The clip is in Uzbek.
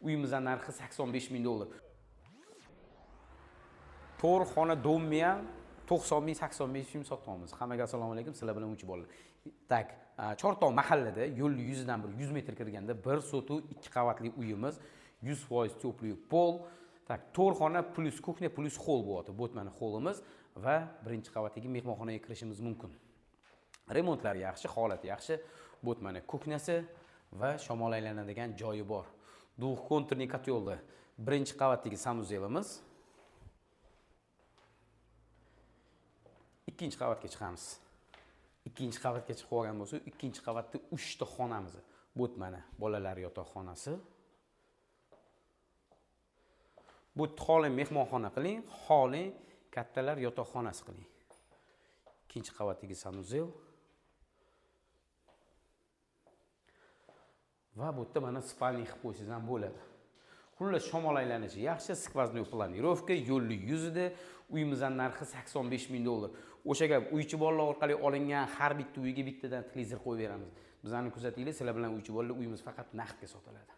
Uyimizning narxi $85,000. 4 xona domni ham 90 ming, 85 ming sotamiz. Hammaga assalomu alaykum, sizlar bilan uch bolalar. Tak, Chortoq mahallada yo'l yuzidan bir 100 metr kirganda bir sotu 2 qavatli uyimiz, 100% to'pli pol. Tak, 4 xona plus kuxnya plus hol bo'lyapti. Bo'tmani holimiz va birinchi qavatdagi mehmonxonaga kirishimiz mumkin. Remontlar yaxshi, holati yaxshi. Bo'tmani kuxnyasi va shamol aylanadigan joyi bor. Двухконтурный kotyolda birinchi qavatdagi sanuzelimiz. Ikkinchi qavatga chiqamiz. Ikkinchi qavatga chiqib olgan bo'lsa, ikkinchi qavatda 3 ta xonamiz. Bo'tmani bolalar yotoqxonasi. Bu xoling mehmonxona qiling, xoling kattalar yotoqxonasi qiling. Ikkinchi qavatdagi sanuzel. Va bu yerda mana spalni qilib qo'ysangiz ham bo'ladi. Xullas shamol aylanishi yaxshi, skvoznoy planirovka, yo'lli yuzida, uyimizning narxi $85,000. O'sha gap uychi bolalar orqali olingan har bitta uyga bittadan televizor qo'yib beramiz. Bizlarni kuzatinglar, sizlar bilan uychi bolalar uyimiz faqat naqdga sotiladi.